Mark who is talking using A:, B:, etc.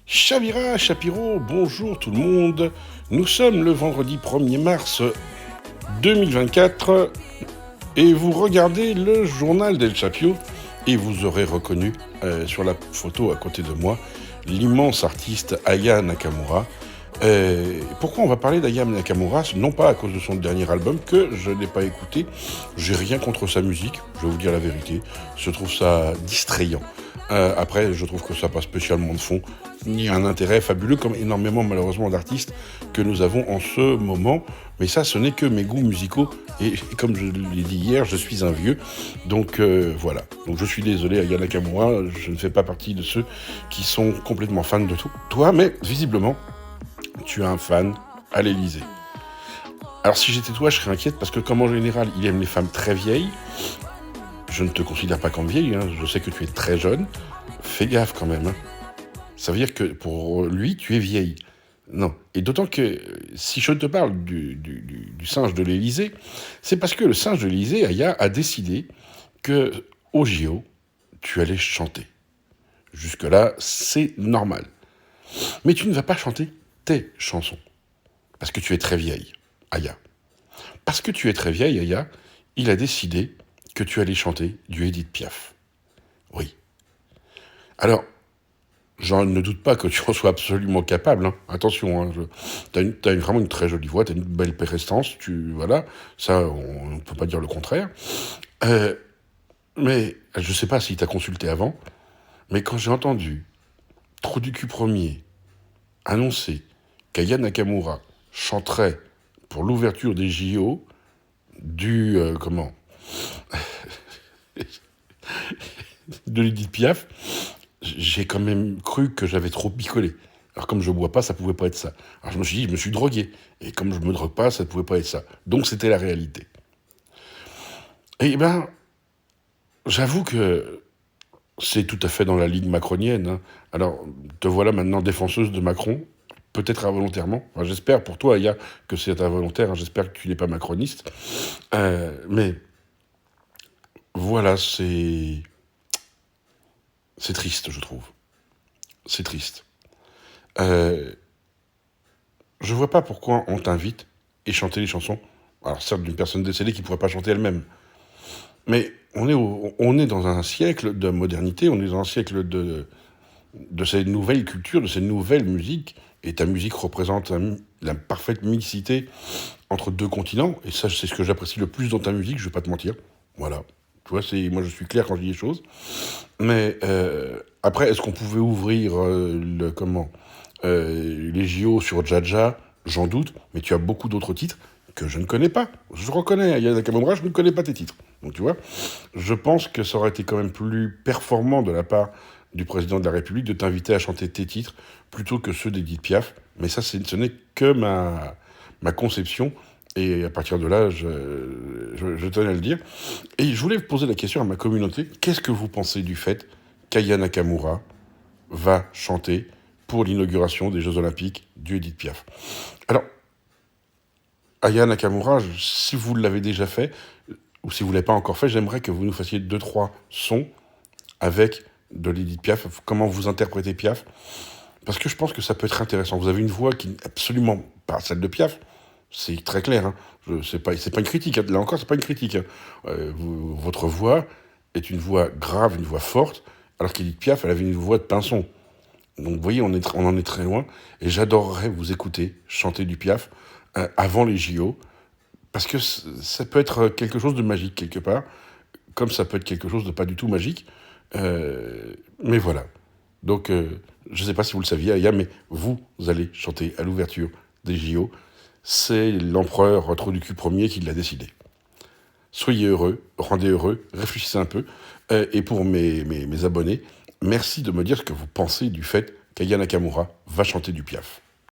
A: Chavira, Chapiro, bonjour tout le monde. Nous sommes le vendredi 1er mars 2024 et vous regardez le journal d'El Chapio et vous aurez reconnu sur la photo à côté de moi l'immense artiste Aya Nakamura. Pourquoi on va parler d'Aya Nakamura? Non pas à cause de son dernier album que je n'ai pas écouté. J'ai rien contre sa musique, je vais vous dire la vérité. Je trouve ça distrayant. Après, je trouve que ça pas spécialement de fond, ni un intérêt fabuleux, comme énormément malheureusement d'artistes que nous avons en ce moment. Mais ça, ce n'est que mes goûts musicaux. Et comme je l'ai dit hier, je suis un vieux. Donc voilà. Donc je suis désolé, Aya Nakamura, je ne fais pas partie de ceux qui sont complètement fans de toi, mais visiblement, tu as un fan à l'Élysée. Alors si j'étais toi, je serais inquiète parce que comme en général, il aime les femmes très vieilles. Je ne te considère pas comme vieille, je sais que tu es très jeune. Fais gaffe quand même. Ça veut dire que pour lui, tu es vieille. Non. Et d'autant que si je te parle du singe de l'Élysée, c'est parce que le singe de l'Élysée, Aya, a décidé que au JO, tu allais chanter. Jusque-là, c'est normal. Mais tu ne vas pas chanter tes chansons. Parce que tu es très vieille, Aya. Parce que tu es très vieille, Aya, il a décidé que tu allais chanter du Edith Piaf. Oui. Alors, je ne doute pas que tu en sois absolument capable. Attention, t'as vraiment une très jolie voix, t'as une belle prestance, voilà, ça, on ne peut pas dire le contraire. Mais je ne sais pas si t'as consulté avant, mais quand j'ai entendu Trou du cul premier annoncer qu'Aya Nakamura chanterait pour l'ouverture des JO de l'Edith Piaf, j'ai quand même cru que j'avais trop picolé. Alors comme je bois pas, ça pouvait pas être ça. Alors je me suis dit, je me suis drogué. Et comme je me drogue pas, ça pouvait pas être ça. Donc c'était la réalité. Et ben, j'avoue que c'est tout à fait dans la ligne macronienne. Alors, te voilà maintenant défenseuse de Macron, peut-être involontairement. Enfin, j'espère pour toi, Aya, que c'est involontaire. J'espère que tu n'es pas macroniste. Mais voilà, c'est triste, je trouve. C'est triste. Je vois pas pourquoi on t'invite et chanter les chansons. Alors certes, d'une personne décédée qui pourrait pas chanter elle-même. Mais on est dans un siècle de modernité, on est dans un siècle de ces nouvelles cultures, de ces nouvelles musiques. Et ta musique représente la parfaite mixité entre deux continents. Et ça, c'est ce que j'apprécie le plus dans ta musique, je vais pas te mentir. Voilà. Tu vois, moi je suis clair quand je dis les choses. Mais après, est-ce qu'on pouvait ouvrir les JO sur Jaja? J'en doute, mais tu as beaucoup d'autres titres que je ne connais pas. Je reconnais, Aya Nakamura, je ne connais pas tes titres. Donc tu vois, je pense que ça aurait été quand même plus performant de la part du président de la République de t'inviter à chanter tes titres plutôt que ceux d'Edith Piaf. Mais ça, ce n'est que ma conception. Et à partir de là, je tenais à le dire. Et je voulais poser la question à ma communauté. Qu'est-ce que vous pensez du fait qu'Aya Nakamura va chanter pour l'inauguration des Jeux Olympiques du Edith Piaf? Alors, Aya Nakamura, si vous l'avez déjà fait, ou si vous ne l'avez pas encore fait, j'aimerais que vous nous fassiez 2-3 sons avec de l'Edith Piaf. Comment vous interprétez Piaf? Parce que je pense que ça peut être intéressant. Vous avez une voix qui n'est absolument pas celle de Piaf. C'est très clair. C'est pas une critique. Là encore, c'est pas une critique. Votre voix est une voix grave, une voix forte, alors qu'Edith Piaf, elle avait une voix de pinson. Donc vous voyez, on en est très loin. Et j'adorerais vous écouter chanter du Piaf avant les JO, parce que ça peut être quelque chose de magique quelque part, comme ça peut être quelque chose de pas du tout magique. Mais voilà. Donc, je ne sais pas si vous le saviez, Aya, mais vous allez chanter à l'ouverture des JO. C'est l'empereur Trou du cul premier qui l'a décidé. Soyez heureux, rendez heureux, réfléchissez un peu. Et pour mes abonnés, merci de me dire ce que vous pensez du fait qu'Aya Nakamura va chanter du Piaf.